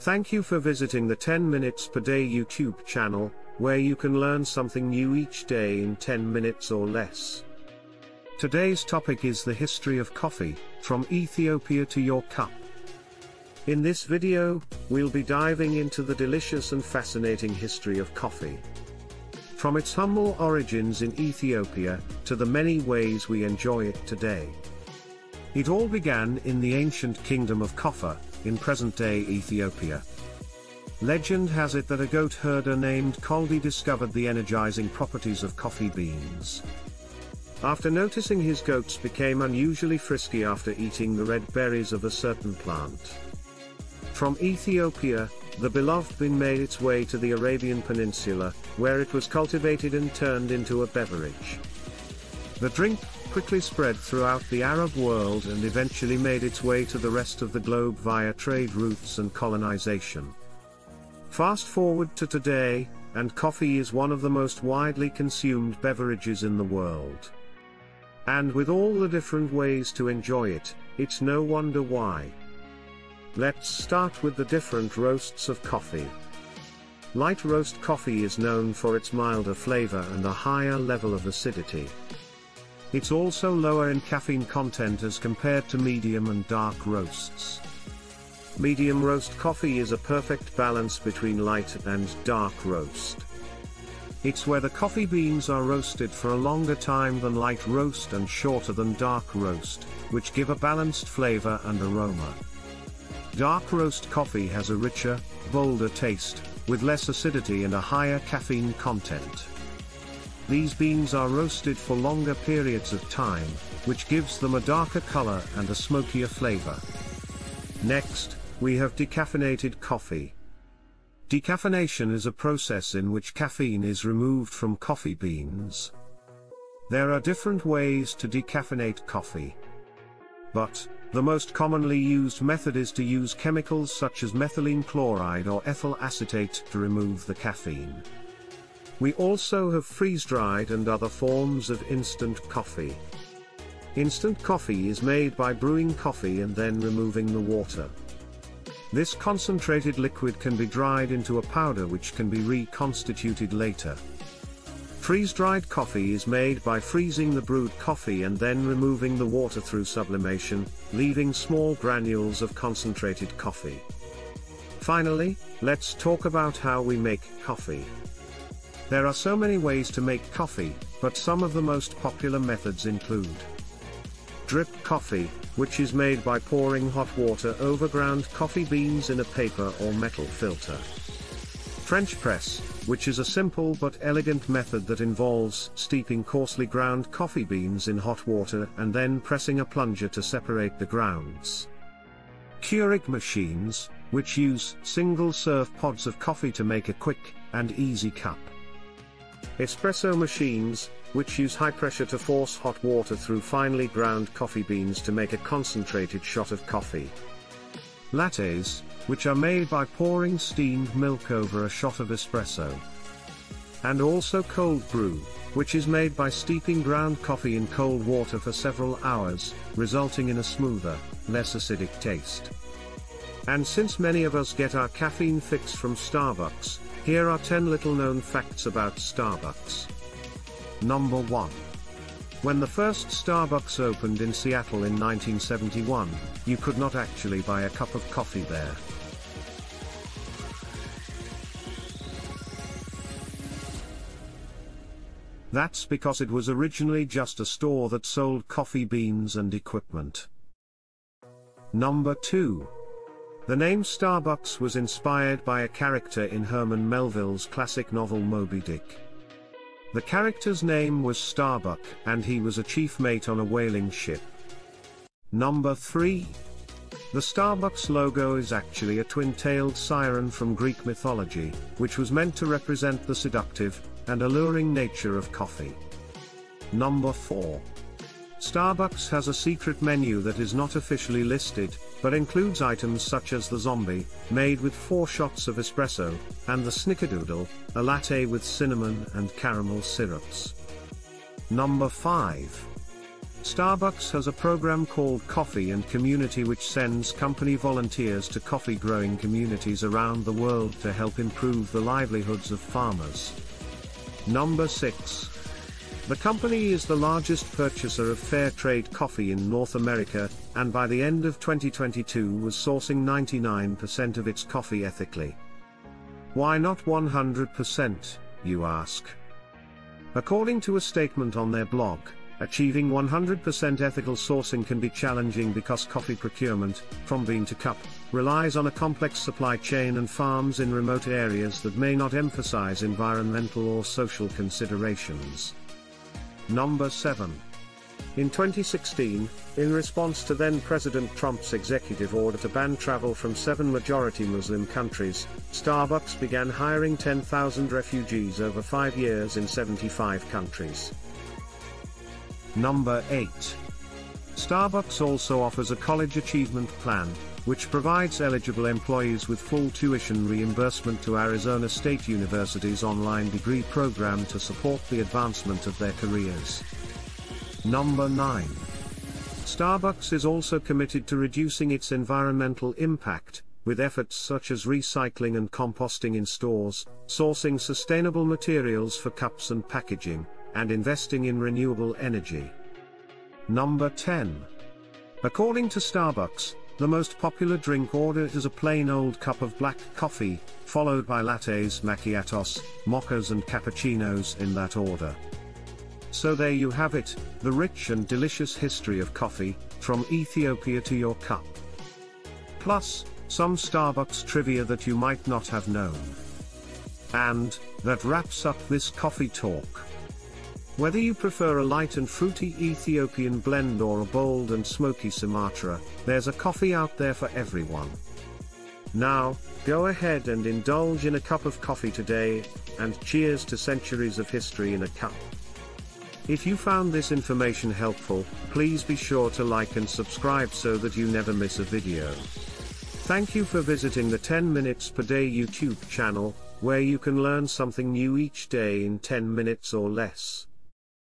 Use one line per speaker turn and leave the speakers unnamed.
Thank you for visiting the 10 Minutes Per Day YouTube channel, where you can learn something new each day in 10 minutes or less. Today's topic is the history of coffee, from Ethiopia to your cup. In this video, we'll be diving into the delicious and fascinating history of coffee. From its humble origins in Ethiopia, to the many ways we enjoy it today. It all began in the ancient kingdom of Kaffa, in present-day Ethiopia. Legend has it that a goat herder named Koldi discovered the energizing properties of coffee beans. After noticing his goats became unusually frisky after eating the red berries of a certain plant. From Ethiopia, the beloved bean made its way to the Arabian Peninsula, where it was cultivated and turned into a beverage. The drink quickly spread throughout the Arab world and eventually made its way to the rest of the globe via trade routes and colonization. Fast forward to today, and coffee is one of the most widely consumed beverages in the world. And with all the different ways to enjoy it, it's no wonder why. Let's start with the different roasts of coffee. Light roast coffee is known for its milder flavor and a higher level of acidity. It's also lower in caffeine content as compared to medium and dark roasts. Medium roast coffee is a perfect balance between light and dark roast. It's where the coffee beans are roasted for a longer time than light roast and shorter than dark roast, which give a balanced flavor and aroma. Dark roast coffee has a richer, bolder taste, with less acidity and a higher caffeine content. These beans are roasted for longer periods of time, which gives them a darker color and a smokier flavor. Next, we have decaffeinated coffee. Decaffeination is a process in which caffeine is removed from coffee beans. There are different ways to decaffeinate coffee. But, the most commonly used method is to use chemicals such as methylene chloride or ethyl acetate to remove the caffeine. We also have freeze-dried and other forms of instant coffee. Instant coffee is made by brewing coffee and then removing the water. This concentrated liquid can be dried into a powder which can be reconstituted later. Freeze-dried coffee is made by freezing the brewed coffee and then removing the water through sublimation, leaving small granules of concentrated coffee. Finally, let's talk about how we make coffee. There are so many ways to make coffee, but some of the most popular methods include drip coffee, which is made by pouring hot water over ground coffee beans in a paper or metal filter. French press, which is a simple but elegant method that involves steeping coarsely ground coffee beans in hot water and then pressing a plunger to separate the grounds. Keurig machines, which use single-serve pods of coffee to make a quick and easy cup. Espresso machines, which use high pressure to force hot water through finely ground coffee beans to make a concentrated shot of coffee. Lattes, which are made by pouring steamed milk over a shot of espresso. And also cold brew, which is made by steeping ground coffee in cold water for several hours, resulting in a smoother, less acidic taste. And since many of us get our caffeine fix from Starbucks, here are 10 little-known facts about Starbucks. Number 1. When the first Starbucks opened in Seattle in 1971, you could not actually buy a cup of coffee there. That's because it was originally just a store that sold coffee beans and equipment. Number 2. The name Starbucks was inspired by a character in Herman Melville's classic novel Moby-Dick. The character's name was Starbuck, and he was a chief mate on a whaling ship. Number 3. The Starbucks logo is actually a twin-tailed siren from Greek mythology, which was meant to represent the seductive and alluring nature of coffee. Number 4. Starbucks has a secret menu that is not officially listed, but includes items such as the zombie, made with 4 shots of espresso, and the snickerdoodle, a latte with cinnamon and caramel syrups. Number 5. Starbucks has a program called Coffee and Community, which sends company volunteers to coffee growing communities around the world to help improve the livelihoods of farmers. Number 6. The company is the largest purchaser of fair trade coffee in North America, and by the end of 2022 was sourcing 99% of its coffee ethically. Why not 100%, you ask? According to a statement on their blog, achieving 100% ethical sourcing can be challenging because coffee procurement, from bean to cup, relies on a complex supply chain and farms in remote areas that may not emphasize environmental or social considerations. Number 7. In 2016, in response to then-President Trump's executive order to ban travel from 7 majority Muslim countries, Starbucks began hiring 10,000 refugees over 5 years in 75 countries. Number 8. Starbucks also offers a college achievement plan, which provides eligible employees with full tuition reimbursement to Arizona State University's online degree program to support the advancement of their careers. Number 9. Starbucks is also committed to reducing its environmental impact, with efforts such as recycling and composting in stores, sourcing sustainable materials for cups and packaging, and investing in renewable energy. Number 10. According to Starbucks, the most popular drink ordered is a plain old cup of black coffee, followed by lattes, macchiatos, mochas and cappuccinos in that order. So there you have it, the rich and delicious history of coffee, from Ethiopia to your cup. Plus, some Starbucks trivia that you might not have known. And that wraps up this coffee talk. Whether you prefer a light and fruity Ethiopian blend or a bold and smoky Sumatra, there's a coffee out there for everyone. Now, go ahead and indulge in a cup of coffee today, and cheers to centuries of history in a cup. If you found this information helpful, please be sure to like and subscribe so that you never miss a video. Thank you for visiting the 10 Minutes Per Day YouTube channel, where you can learn something new each day in 10 minutes or less.